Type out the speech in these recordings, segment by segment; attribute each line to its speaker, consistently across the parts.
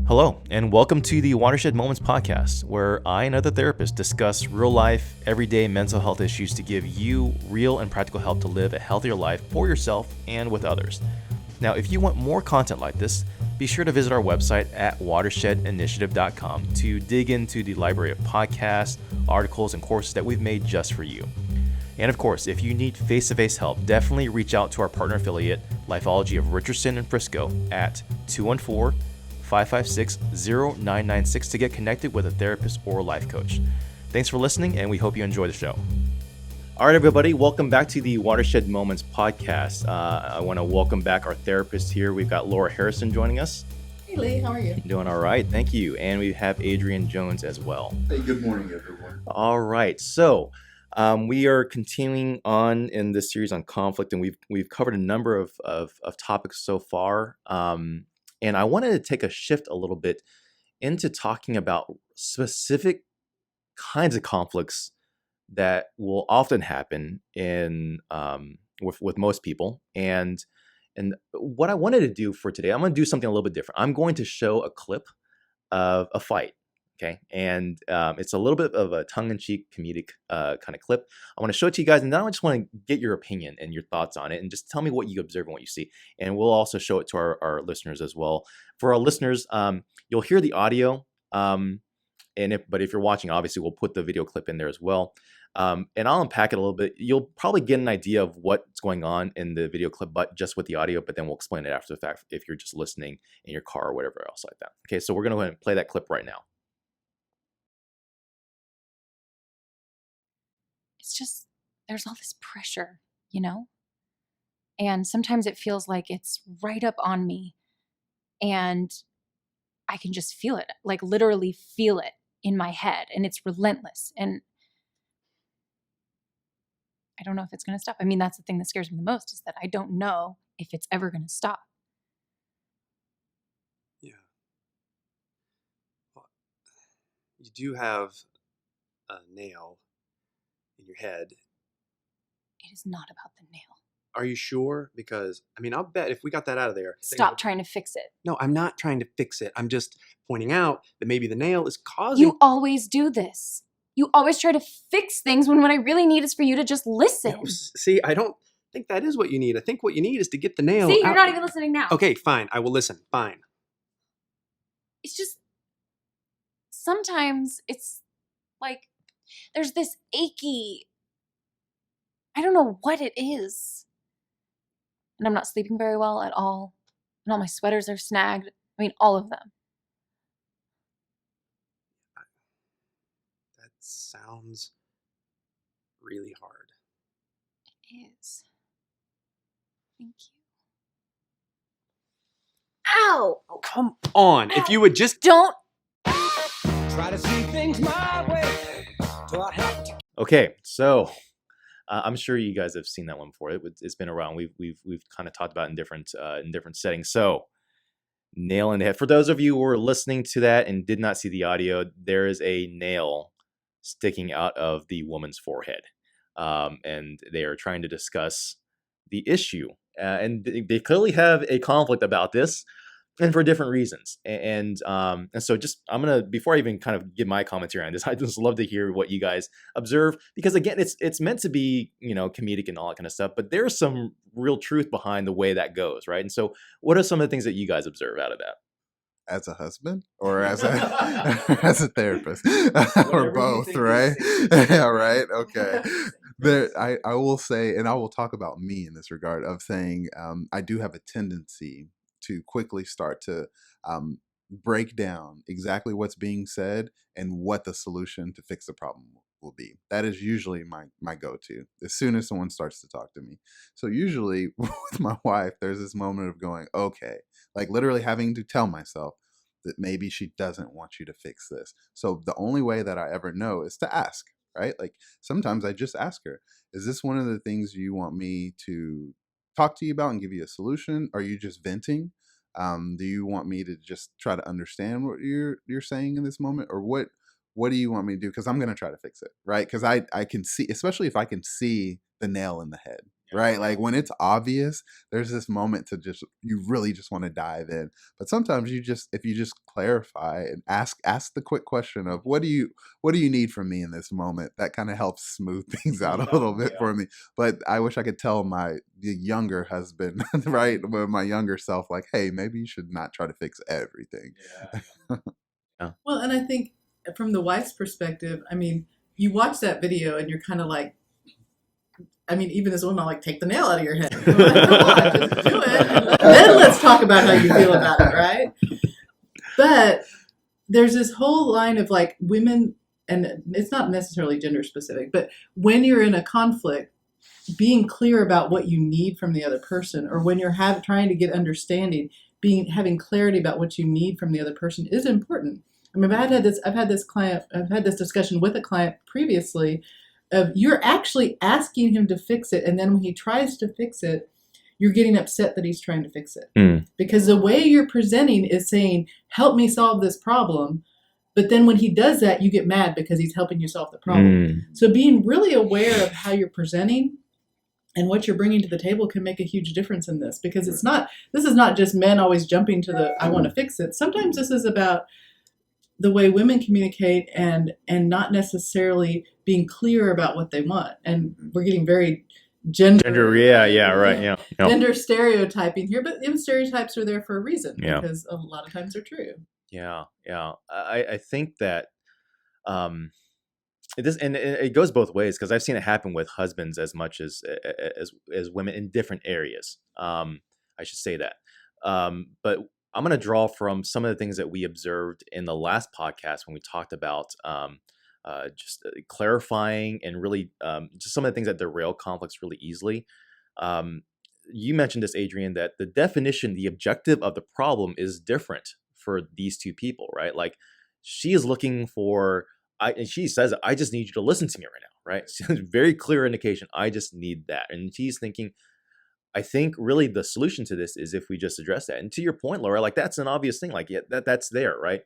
Speaker 1: Hello, and welcome to the Watershed Moments podcast, where I and other therapists discuss real life, everyday mental health issues to give you real and practical help to live a healthier life for yourself and with others. Now, if you want more content like this, be sure to visit our website at watershedinitiative.com to dig into the library of podcasts, articles, and courses that we've made just for you. And of course, if you need face-to-face help, definitely reach out to our partner affiliate, Lifeology of Richardson and Frisco at 214-556-0996 to get connected with a therapist or life coach. Thanks for listening, and we hope you enjoy the show. All right, everybody, welcome back to the Watershed Moments podcast. I want to welcome back our therapist here. We've got Laura Harrison joining us.
Speaker 2: Hey Lee, how are you?
Speaker 1: Doing all right, thank you. And we have Adrian Jones as well.
Speaker 3: Hey, good morning, everyone.
Speaker 1: All right, so we are continuing on in this series on conflict, and we've covered a number of topics so far. And I wanted to take a shift a little bit into talking about specific kinds of conflicts that will often happen in with most people. And what I wanted to do for today, I'm going to do something a little bit different. I'm going to show a clip of a fight. Okay, and it's a little bit of a tongue-in-cheek comedic kind of clip. I want to show it to you guys, and then I just want to get your opinion and your thoughts on it, and just tell me what you observe and what you see. And we'll also show it to our listeners as well. For our listeners, you'll hear the audio, but if you're watching, obviously we'll put the video clip in there as well. And I'll unpack it a little bit. You'll probably get an idea of what's going on in the video clip, but just with the audio. But then we'll explain it after the fact if you're just listening in your car or whatever else like that. Okay, so we're going to go ahead and play that clip right now.
Speaker 2: It's just, there's all this pressure, you know? And sometimes it feels like it's right up on me and I can just feel it, like literally feel it in my head, and it's relentless. And I don't know if it's going to stop. I mean, that's the thing that scares me the most, is that I don't know if it's ever going to stop.
Speaker 4: Yeah. Well, you do have a nail in your head.
Speaker 2: It is not about the nail.
Speaker 4: Are you sure? Because, I mean, I'll bet if we got that out of there.
Speaker 2: Stop trying to fix it.
Speaker 4: No, I'm not trying to fix it. I'm just pointing out that maybe the nail is causing.
Speaker 2: You always do this. You always try to fix things when what I really need is for you to just listen.
Speaker 4: Yeah, see, I don't think that is what you need. I think what you need is to get the nail
Speaker 2: See,
Speaker 4: out.
Speaker 2: you're not even listening now.
Speaker 4: Okay, fine. I will listen. Fine.
Speaker 2: It's just, sometimes it's like there's this achy, I don't know what it is. And I'm not sleeping very well at all. And all my sweaters are snagged. I mean, all of them.
Speaker 4: That sounds really hard.
Speaker 2: It is. Thank you. Ow!
Speaker 4: Oh, come on. If you would just.
Speaker 2: Don't.
Speaker 5: Try to see things my way. Do I have to?
Speaker 1: Okay, so I'm sure you guys have seen that one before. It's been around. We've kind of talked about it in different settings. So, nail in the head. For those of you who are listening to that and did not see the audio, there is a nail sticking out of the woman's forehead, and they are trying to discuss the issue. And they clearly have a conflict about this, and for different reasons. And so just, I'm going to, before I even kind of give my commentary on this, I just love to hear what you guys observe, because again, it's meant to be, comedic and all that kind of stuff, but there's some real truth behind the way that goes, right? And so what are some of the things that you guys observe out of that?
Speaker 3: As a husband or as a as a therapist or both, right? Yeah, right. Okay. I will say, and I will talk about me in this regard of saying, I do have a tendency to quickly start to break down exactly what's being said and what the solution to fix the problem will be. That is usually my go-to as soon as someone starts to talk to me. So usually with my wife, there's this moment of going, okay, like literally having to tell myself that maybe she doesn't want you to fix this. So the only way that I ever know is to ask, right? Like sometimes I just ask her, is this one of the things you want me to talk to you about and give you a solution? Are you just venting? Do you want me to just try to understand what you're saying in this moment, or what do you want me to do? Because I'm going to try to fix it, right? Because I can see, especially if I can see the nail in the head, right? Like when it's obvious, there's this moment to just, you really just want to dive in. But sometimes if you just clarify and ask the quick question of what do you need from me in this moment, that kind of helps smooth things out a little bit for me. But I wish I could tell the younger husband, right, with my younger self, like, hey, maybe you should not try to fix everything.
Speaker 6: Well, and I think from the wife's perspective, I mean, you watch that video and you're kind of like, I mean, even as a woman, I'm like, take the nail out of your head. Come on, just do it. And then let's talk about how you feel about it, right? But there's this whole line of like women, and it's not necessarily gender specific, but when you're in a conflict, being clear about what you need from the other person, or when you're trying to get understanding, having clarity about what you need from the other person is important. I mean, I've had this discussion with a client previously of you're actually asking him to fix it, and then when he tries to fix it, you're getting upset that he's trying to fix it. Because the way you're presenting is saying, help me solve this problem. But then when he does that, you get mad because he's helping you solve the problem. So being really aware of how you're presenting and what you're bringing to the table can make a huge difference in this, because this is not just men always jumping to the, I want to fix it. Sometimes this is about the way women communicate and not necessarily being clear about what they want. And we're getting very gender gender stereotyping here, but even stereotypes are there for a reason, because a lot of times they're true.
Speaker 1: I think that it goes both ways, because I've seen it happen with husbands as much as women in different areas. I should say that. But I'm going to draw from some of the things that we observed in the last podcast when we talked about just clarifying and really just some of the things that derail conflicts really easily. You mentioned this, Adrian, that the definition, the objective of the problem is different for these two people, right? Like she is looking for, and she says, I just need you to listen to me right now, right? So very clear indication, I just need that. And she's thinking, I think really the solution to this is if we just address that. And to your point, Laura, like that's an obvious thing, like that's there, right?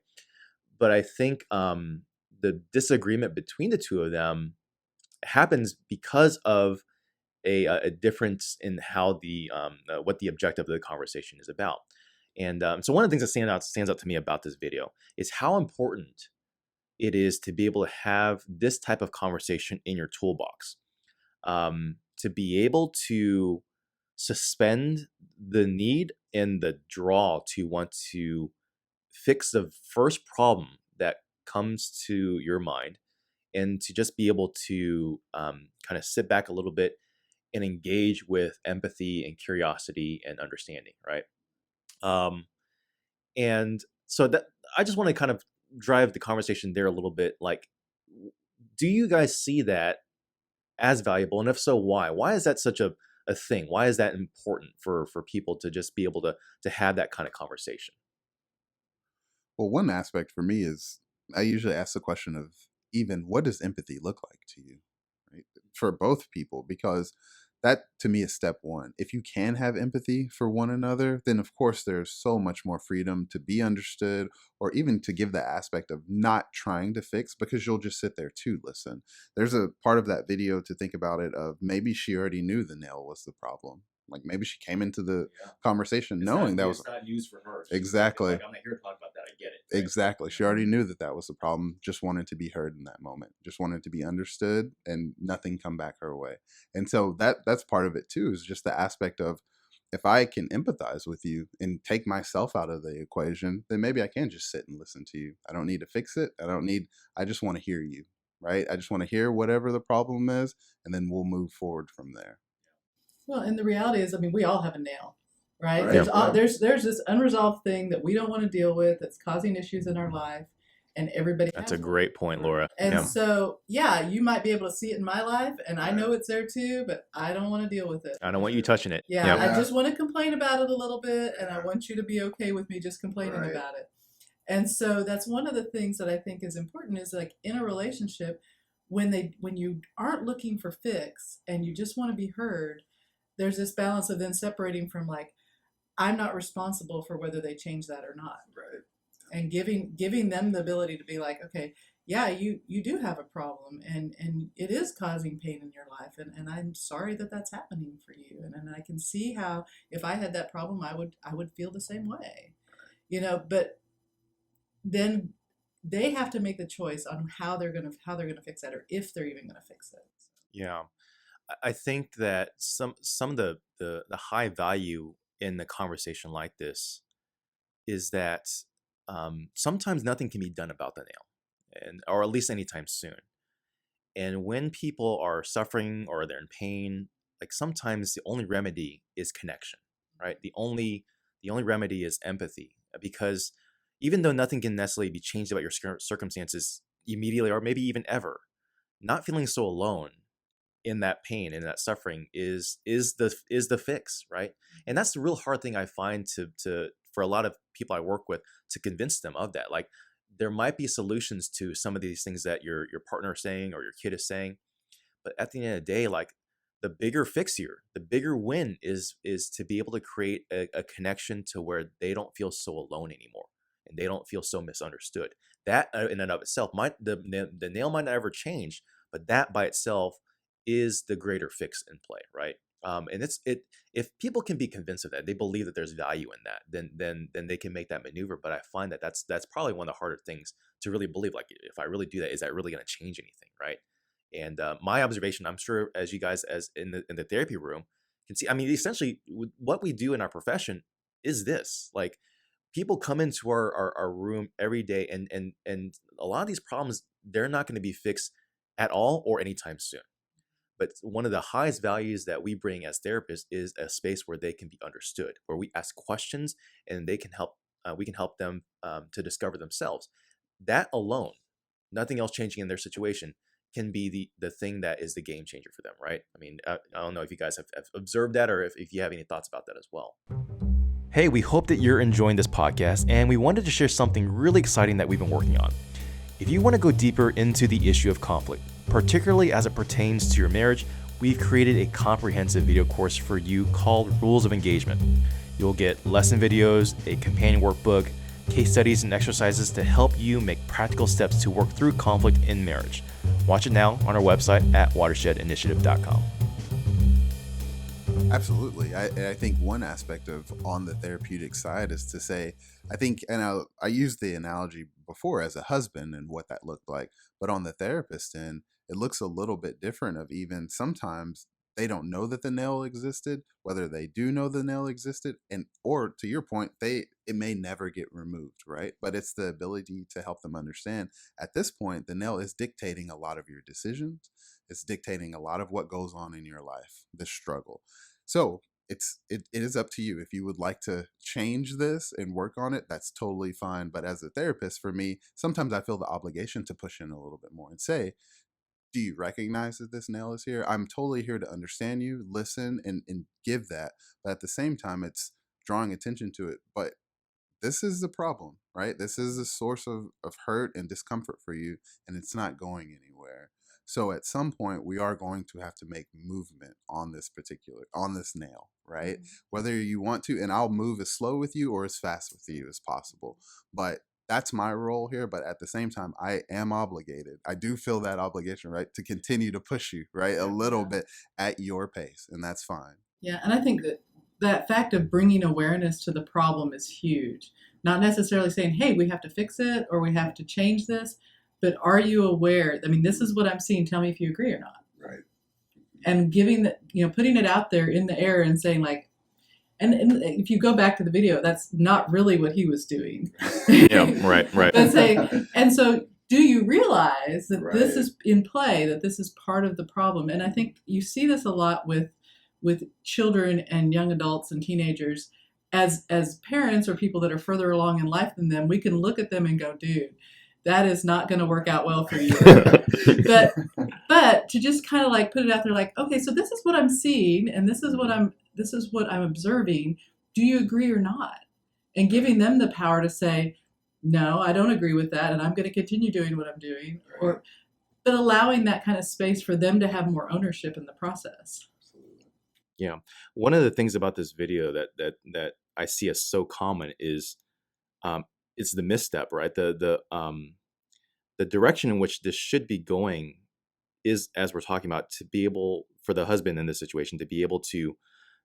Speaker 1: But I think the disagreement between the two of them happens because of a difference in how what the objective of the conversation is about. And so one of the things that stands out to me about this video is how important it is to be able to have this type of conversation in your toolbox, to be able to suspend the need and the draw to want to fix the first problem that comes to your mind, and to just be able to kind of sit back a little bit and engage with empathy and curiosity and understanding, right? And so that I just want to kind of drive the conversation there a little bit. Like, do you guys see that as valuable? And if so, why? Why is that such a thing? Why is that important for people to just be able to have that kind of conversation?
Speaker 3: Well, one aspect for me is I usually ask the question of, even what does empathy look like to you, right? For both people, because that to me is step one. If you can have empathy for one another, then of course there's so much more freedom to be understood, or even to give the aspect of not trying to fix, because you'll just sit there to listen. There's a part of that video to think about it of maybe she already knew the nail was the problem. Like maybe she came into the conversation knowing that was
Speaker 1: not news for her.
Speaker 3: Exactly.
Speaker 1: Like, I'm not here to talk about that. I get it. Right?
Speaker 3: Exactly. She already knew that was the problem. Just wanted to be heard in that moment. Just wanted to be understood, and nothing come back her way. And so that's part of it too, is just the aspect of, if I can empathize with you and take myself out of the equation, then maybe I can just sit and listen to you. I don't need to fix it. I just want to hear you, right? I just want to hear whatever the problem is, and then we'll move forward from there.
Speaker 6: Well, and the reality is, I mean, we all have a nail, right?
Speaker 3: Right.
Speaker 6: There's this unresolved thing that we don't want to deal with that's causing issues in our life, and everybody
Speaker 1: That's
Speaker 6: has
Speaker 1: a
Speaker 6: one.
Speaker 1: great point, Laura.
Speaker 6: And so, you might be able to see it in my life, and I know it's there too, but I don't want to deal with it.
Speaker 1: I don't want you touching it.
Speaker 6: I just want to complain about it a little bit, and I want you to be okay with me just complaining about it. And so that's one of the things that I think is important, is like in a relationship, when you aren't looking for fix and you just want to be heard, there's this balance of then separating from like, I'm not responsible for whether they change that or not.
Speaker 3: Right.
Speaker 6: and giving them the ability to be like, okay, yeah, you do have a problem, and it is causing pain in your life, and I'm sorry that that's happening for you, and I can see how if I had that problem, I would feel the same way, but then they have to make the choice on how they're gonna fix that, or if they're even gonna fix it.
Speaker 1: Yeah. I think that some of the high value in the conversation like this is that sometimes nothing can be done about the nail, and or at least anytime soon. And when people are suffering or they're in pain, like sometimes the only remedy is connection, right? The only remedy is empathy, because even though nothing can necessarily be changed about your circumstances immediately or maybe even ever, not feeling so alone in that pain and that suffering is the fix, right? And that's the real hard thing I find to for a lot of people I work with, to convince them of that. Like, there might be solutions to some of these things that your partner is saying or your kid is saying, but at the end of the day, like, the bigger fix here, the bigger win is to be able to create a connection to where they don't feel so alone anymore, and they don't feel so misunderstood. That in and of itself might the nail might not ever change, but that by itself is the greater fix in play, right? And if people can be convinced of that, they believe that there's value in that, then they can make that maneuver. But I find that that's probably one of the harder things to really believe. Like, if I really do that, is that really going to change anything, right? And my observation, I'm sure, as you guys as in the therapy room can see, I mean, essentially what we do in our profession is this. Like, people come into our room every day, and a lot of these problems, they're not going to be fixed at all or anytime soon. But one of the highest values that we bring as therapists is a space where they can be understood, where we ask questions and they can help. We can help them to discover themselves. That alone, nothing else changing in their situation, can be the thing that is the game changer for them, right? I mean, I don't know if you guys have observed that, or if you have any thoughts about that as well. Hey, we hope that you're enjoying this podcast, and we wanted to share something really exciting that we've been working on. If you want to go deeper into the issue of conflict, particularly as it pertains to your marriage, we've created a comprehensive video course for you called Rules of Engagement. You'll get lesson videos, a companion workbook, case studies, and exercises to help you make practical steps to work through conflict in marriage. Watch it now on our website at watershedinitiative.com.
Speaker 3: Absolutely. I think one aspect of on the therapeutic side is to say, I think, and I used the analogy before as a husband and what that looked like, but on the therapist end, it looks a little bit different. Of even sometimes they don't know that the nail existed, whether they do know the nail existed, and or to your point, it may never get removed, right? But it's the ability to help them understand at this point, the nail is dictating a lot of your decisions. It's dictating a lot of what goes on in your life, the struggle. So it is up to you. If you would like to change this and work on it, that's totally fine. But as a therapist, for me, sometimes I feel the obligation to push in a little bit more and say, do you recognize that this nail is here? I'm totally here to understand you, listen, and give that. But at the same time, it's drawing attention to it. But this is the problem, right? This is a source of hurt and discomfort for you, and it's not going anywhere. So at some point, we are going to have to make movement on this nail, right? Mm-hmm. Whether you want to, and I'll move as slow with you or as fast with you as possible. But that's my role here. But at the same time, I am obligated. I do feel that obligation, right? To continue to push you, right? A little bit at your pace, and that's fine.
Speaker 6: Yeah, and I think that fact of bringing awareness to the problem is huge. Not necessarily saying, hey, we have to fix it or we have to change this, but are you aware? I mean, this is what I'm seeing. Tell me if you agree or not.
Speaker 3: Right.
Speaker 6: And putting it out there in the air and saying like, and if you go back to the video, that's not really what he was doing.
Speaker 1: Yeah, right.
Speaker 6: But and so do you realize that this is in play, that this is part of the problem? And I think you see this a lot with children and young adults and teenagers. As parents or people that are further along in life than them, we can look at them and go, dude, that is not going to work out well for you. but to just kind of like put it out there, like, okay, so this is what I'm seeing, and this is what I'm observing. Do you agree or not? And giving them the power to say, no, I don't agree with that, and I'm going to continue doing what I'm doing. But allowing that kind of space for them to have more ownership in the process.
Speaker 1: Yeah, one of the things about this video that I see as so common is it's the misstep, right? The direction in which this should be going is, as we're talking about, to be able for the husband in this situation to be able to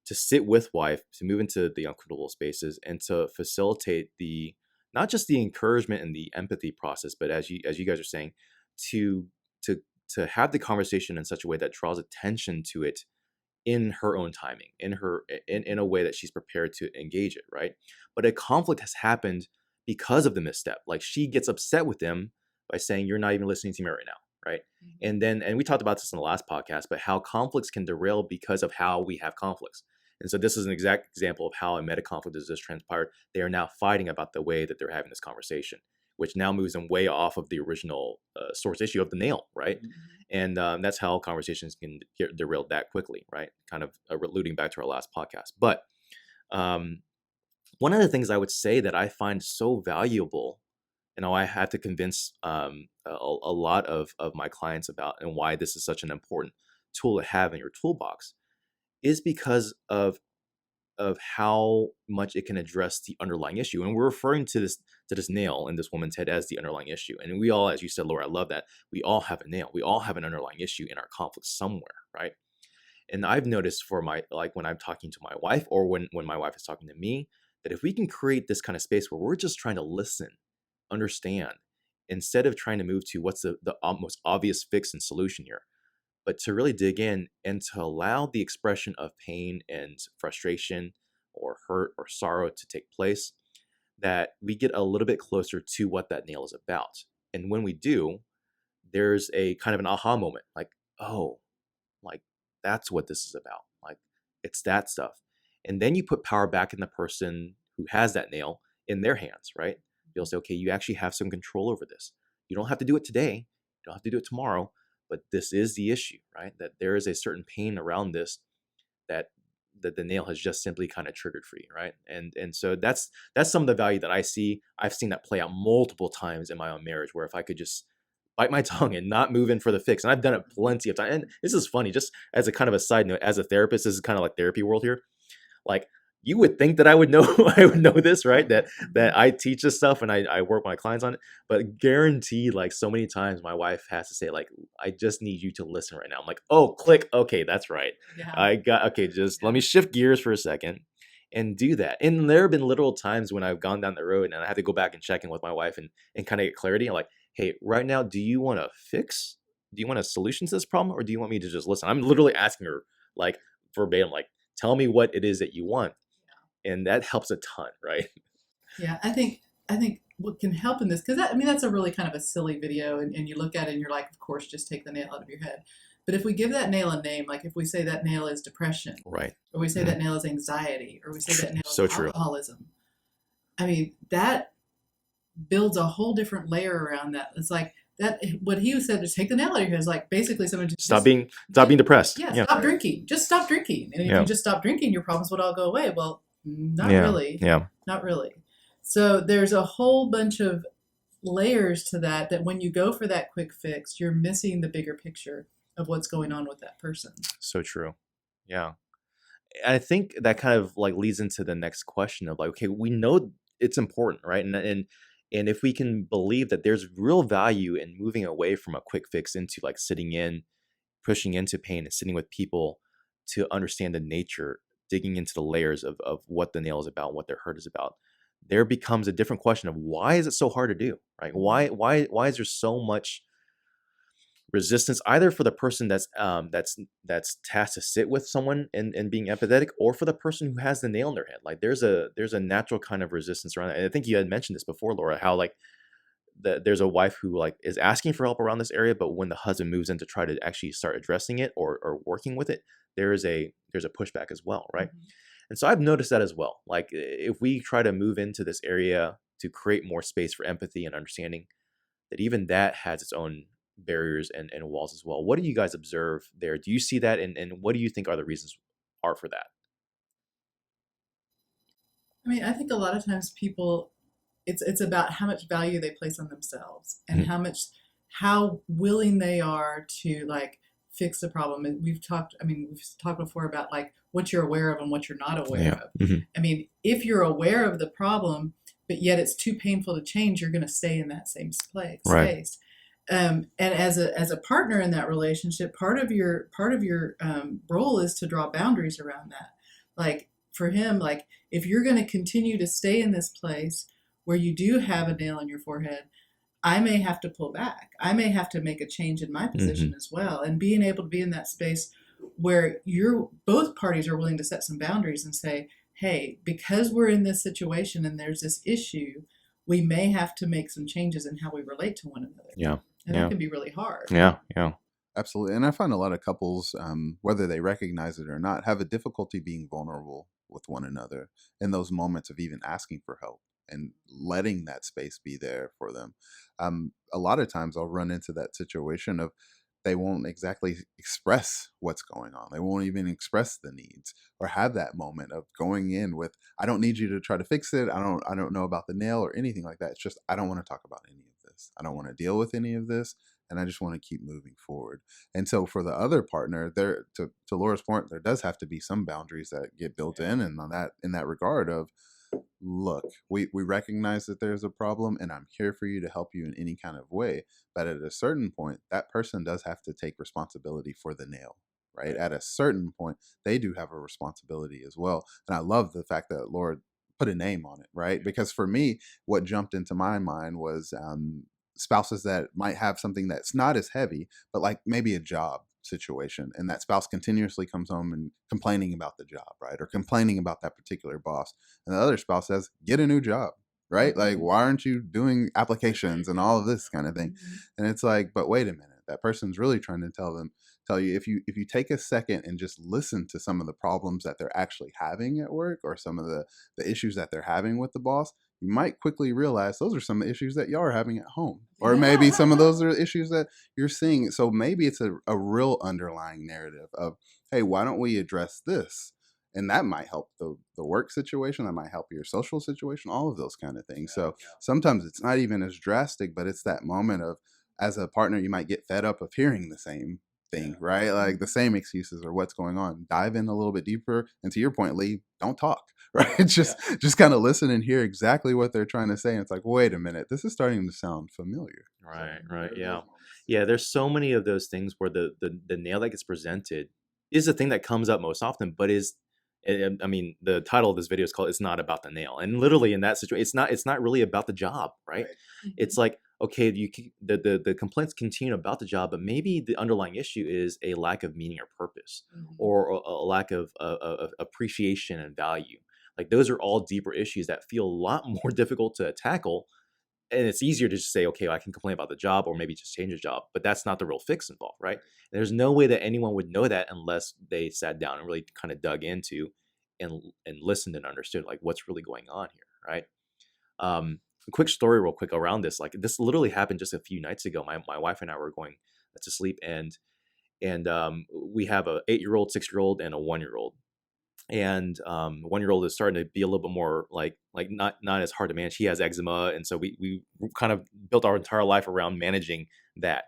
Speaker 1: sit with wife, to move into the uncomfortable spaces, and to facilitate the not just the encouragement and the empathy process, but as you guys are saying, to to to have the conversation in such a way that draws attention to it in her own timing, in a way that she's prepared to engage it, right? But a conflict has happened because of the misstep. Like she gets upset with him by saying, "You're not even listening to me right now," right? And we talked about this in the last podcast, but how conflicts can derail because of how we have conflicts. And so this is an exact example of how a meta conflict has just transpired. They are now fighting about the way that they're having this conversation, which now moves them way off of the original source issue of the nail, right? And that's how conversations can get derailed that quickly, right? Kind of alluding back to our last podcast. But one of the things I would say that I find so valuable, I had to convince a lot of my clients about and why this is such an important tool to have in your toolbox, is because of how much it can address the underlying issue. And we're referring to this nail in this woman's head as the underlying issue. And we all, as you said, Laura, I love that. We all have a nail. We all have an underlying issue in our conflict somewhere, right? And I've noticed for when I'm talking to my wife, or when my wife is talking to me, that if we can create this kind of space where we're just trying to listen, understand, instead of trying to move to what's the most obvious fix and solution here, but to really dig in and to allow the expression of pain and frustration or hurt or sorrow to take place, that we get a little bit closer to what that nail is about. And when we do, there's a kind of an aha moment, like, oh, like that's what this is about. Like it's that stuff. And then you put power back in the person who has that nail in their hands, right? You'll say, okay, you actually have some control over this. You don't have to do it today. You don't have to do it tomorrow. But this is the issue, right? That there is a certain pain around this that the nail has just simply kind of triggered for you, right? And so that's some of the value that I see. I've seen that play out multiple times in my own marriage, where if I could just bite my tongue and not move in for the fix, and I've done it plenty of times. And this is funny, just as a kind of a side note, as a therapist, this is kind of like therapy world here. Like, you would think that I would know this, right? That I teach this stuff and I work with my clients on it, but guaranteed, like so many times my wife has to say, like, I just need you to listen right now. I'm like, oh, click. Okay, that's right.
Speaker 6: Yeah.
Speaker 1: Just let me shift gears for a second and do that. And there have been literal times when I've gone down the road and I had to go back and check in with my wife and kind of get clarity. I'm like, hey, right now, do you want to fix? Do you want a solution to this problem? Or do you want me to just listen? I'm literally asking her like verbatim, like, tell me what it is that you want. And that helps a ton, right?
Speaker 6: Yeah, I think what can help in this, because that's a really kind of a silly video, and you look at it and you're like, of course, just take the nail out of your head. But if we give that nail a name, like if we say that nail is depression,
Speaker 1: right,
Speaker 6: or we say that nail is anxiety, or we say that nail is
Speaker 1: so true.
Speaker 6: alcoholism, that builds a whole different layer around that. It's like that. What he said, just take the nail out of your head, is like basically someone just
Speaker 1: stop being depressed.
Speaker 6: Yeah, stop drinking. Just stop drinking, and if you just stop drinking, your problems would all go away. Well, not really.
Speaker 1: Yeah.
Speaker 6: Not really. So there's a whole bunch of layers to that when you go for that quick fix, you're missing the bigger picture of what's going on with that person.
Speaker 1: So true. Yeah. I think that kind of like leads into the next question of like, okay, we know it's important, right? And if we can believe that there's real value in moving away from a quick fix into like sitting in, pushing into pain and sitting with people to understand the nature, digging into the layers of what the nail is about, what their hurt is about, there becomes a different question of why is it so hard to do, right? Why is there so much resistance, either for the person that's tasked to sit with someone and being empathetic, or for the person who has the nail in their head? Like there's a natural kind of resistance around it. And I think you had mentioned this before, Laura, how like there's a wife who like is asking for help around this area, but when the husband moves in to try to actually start addressing it or working with it, there's a pushback as well, right? Mm-hmm. And so I've noticed that as well. Like if we try to move into this area to create more space for empathy and understanding, that even that has its own barriers and walls as well. What do you guys observe there? Do you see that? And what do you think are the reasons are for that?
Speaker 6: I think a lot of times people, it's about how much value they place on themselves and how willing they are to like fix the problem. And we've talked before about like what you're aware of and what you're not aware of. Mm-hmm. If you're aware of the problem, but yet it's too painful to change, you're going to stay in that same
Speaker 1: Right.
Speaker 6: space. And as a partner in that relationship, part of your role is to draw boundaries around that. Like for him, like if you're going to continue to stay in this place where you do have a nail in your forehead, I may have to pull back. I may have to make a change in my position as well. And being able to be in that space where both parties are willing to set some boundaries and say, hey, because we're in this situation and there's this issue, we may have to make some changes in how we relate to one another.
Speaker 1: Yeah.
Speaker 6: And
Speaker 1: Yeah.
Speaker 6: that can be really hard.
Speaker 1: Yeah. Yeah.
Speaker 3: Absolutely. And I find a lot of couples, whether they recognize it or not, have a difficulty being vulnerable with one another in those moments of even asking for help and letting that space be there for them. A lot of times I'll run into that situation of they won't exactly express what's going on. They won't even express the needs or have that moment of going in with, I don't need you to try to fix it. I don't know about the nail or anything like that. It's just, I don't want to talk about any of this. I don't want to deal with any of this. And I just want to keep moving forward. And so for the other partner, there, to Laura's point, there does have to be some boundaries that get built in. And in that regard of, look, we recognize that there's a problem and I'm here for you to help you in any kind of way. But at a certain point, that person does have to take responsibility for the nail, right? At a certain point, they do have a responsibility as well. And I love the fact that Laura put a name on it, right? Because for me, what jumped into my mind was spouses that might have something that's not as heavy, but like maybe a job situation, and that spouse continuously comes home and complaining about the job, right? Or complaining about that particular boss. And the other spouse says, get a new job, right? Like, why aren't you doing applications and all of this kind of thing? And it's like, but wait a minute, that person's really trying to tell you, if you take a second and just listen to some of the problems that they're actually having at work, or some of the issues that they're having with the boss, you might quickly realize those are some of the issues that y'all are having at home. Or maybe some of those are issues that you're seeing. So maybe it's a real underlying narrative of, hey, why don't we address this? And that might help the work situation. That might help your social situation, all of those kind of things. So sometimes it's not even as drastic, but it's that moment of, as a partner, you might get fed up of hearing the same thing, right? Like the same excuses or what's going on. Dive in a little bit deeper. And to your point, Lee, don't talk, right? Just kind of listen and hear exactly what they're trying to say. And it's like, wait a minute, this is starting to sound familiar.
Speaker 1: Right. Yeah. Yeah. There's so many of those things where the nail that gets presented is the thing that comes up most often, but I mean, the title of this video is called "It's Not About the Nail," and literally in that situation, it's not really about the job, right? It's like, okay, the complaints continue about the job, but maybe the underlying issue is a lack of meaning or purpose, or a lack of appreciation and value. Like those are all deeper issues that feel a lot more difficult to tackle. And it's easier to just say, okay, I can complain about the job or maybe just change the job, but that's not the real fix involved, right? And there's no way that anyone would know that unless they sat down and really kind of dug into and listened and understood like what's really going on here, right? A quick story real quick around this. Like this literally happened just a few nights ago. My wife and I were going to sleep, and we have a 8-year-old, 6-year-old, and a 1-year-old. And 1-year-old is starting to be a little bit more like not as hard to manage. He has eczema, and so we kind of built our entire life around managing that.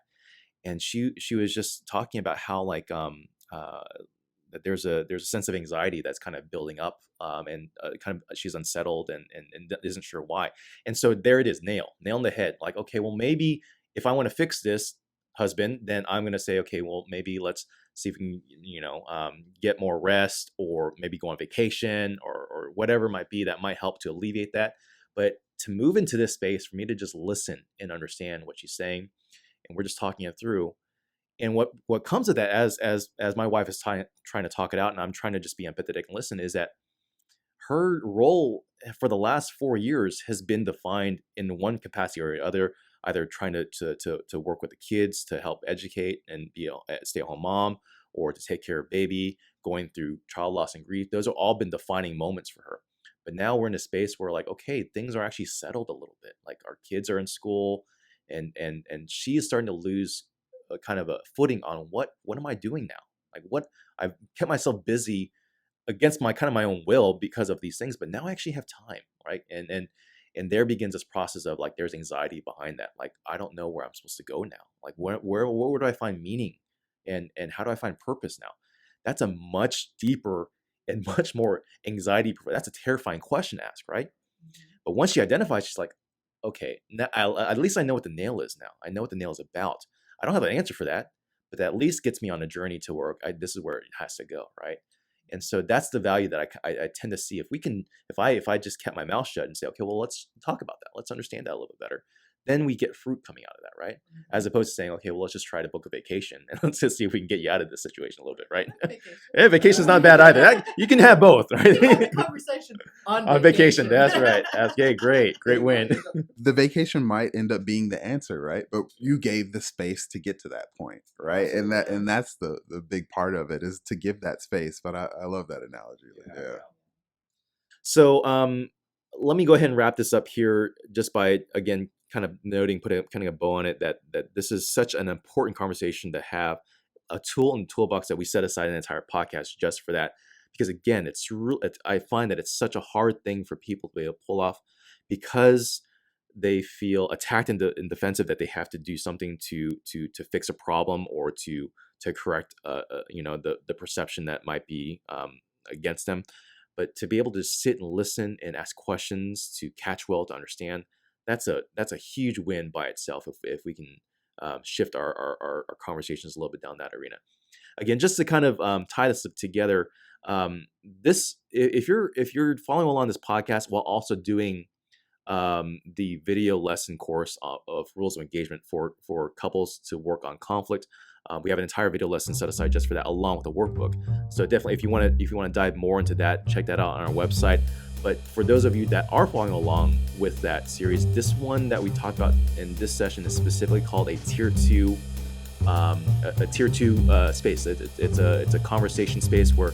Speaker 1: And she was just talking about how like that there's a sense of anxiety that's kind of building up, and kind of she's unsettled and isn't sure why. And so there it is, nail in the head. Like, okay, well maybe if I want to fix this, husband, then I'm going to say, okay, well maybe let's see if we can, get more rest, or maybe go on vacation, or whatever it might be that might help to alleviate that. But to move into this space, for me to just listen and understand what she's saying, and we're just talking it through. And what comes of that, as my wife is trying to talk it out, and I'm trying to just be empathetic and listen, is that her role for the last 4 years has been defined in one capacity or other, either trying to work with the kids to help educate and be a stay-at-home mom, or to take care of baby, going through child loss and grief. Those have all been defining moments for her. But now we're in a space where like, okay, things are actually settled a little bit. Like our kids are in school, and she is starting to lose a kind of a footing on what am I doing now? Like what I've kept myself busy against my own will because of these things, but now I actually have time, right? And there begins this process of like, there's anxiety behind that. Like, I don't know where I'm supposed to go now. Like, where do I find meaning, and how do I find purpose now? That's a much deeper and much more anxiety. That's a terrifying question to ask, right? But once she identifies, she's like, okay, now at least I know what the nail is now. I know what the nail is about. I don't have an answer for that, but that at least gets me on a journey to where this is where it has to go, right? And so that's the value that I tend to see. If I just kept my mouth shut and say, okay, well, let's talk about that. Let's understand that a little bit better. Then we get fruit coming out of that, right? As opposed to saying, okay, well, let's just try to book a vacation and let's just see if we can get you out of this situation a little bit, right? Yeah, vacation's not bad either. You can have both, right?
Speaker 6: Conversation on
Speaker 1: vacation. That's right. Okay, great win.
Speaker 3: The vacation might end up being the answer, right? But you gave the space to get to that point, right? And that's the big part of it, is to give that space. But I love that analogy. Yeah.
Speaker 1: So let me go ahead and wrap this up here just by, again, kind of noting, putting a bow on it, that this is such an important conversation to have, a tool in the toolbox that we set aside an entire podcast just for that. Because again, I find that it's such a hard thing for people to be able to pull off, because they feel attacked and defensive that they have to do something to fix a problem or to correct the perception that might be against them. But to be able to sit and listen and ask questions, to catch well, to understand, that's a huge win by itself if we can shift our conversations a little bit down that arena. Again, just to kind of tie this together, if you're following along this podcast while also doing the video lesson course of rules of engagement for couples to work on conflict, we have an entire video lesson set aside just for that, along with the workbook. So definitely, if you want to dive more into that, check that out on our website. But for those of you that are following along with that series, this one that we talked about in this session is specifically called a tier 2 space. It's a conversation space where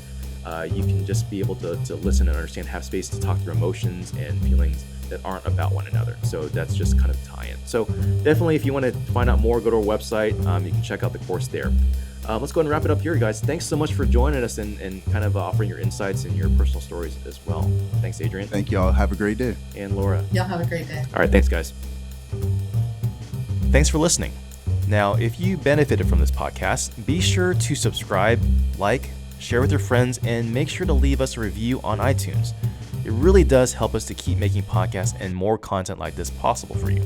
Speaker 1: you can just be able to listen and understand, have space to talk through emotions and feelings that aren't about one another. So that's just kind of tie-in. So definitely, if you want to find out more, go to our website. You can check out the course there. Let's go ahead and wrap it up here, guys. Thanks so much for joining us and kind of offering your insights and your personal stories as well. Thanks, Adrian.
Speaker 3: Thank you all. Have a great day.
Speaker 1: And Laura.
Speaker 6: Y'all have a great day.
Speaker 1: All right. Thanks, guys. Thanks for listening. Now, if you benefited from this podcast, be sure to subscribe, like, share with your friends, and make sure to leave us a review on iTunes. It really does help us to keep making podcasts and more content like this possible for you.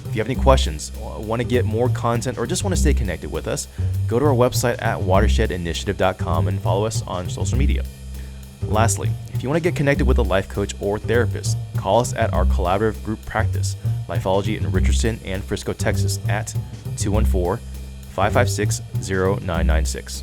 Speaker 1: If you have any questions, want to get more content, or just want to stay connected with us, go to our website at watershedinitiative.com and follow us on social media. Lastly, if you want to get connected with a life coach or therapist, call us at our collaborative group practice, Lifeology in Richardson and Frisco, Texas at 214-556-0996.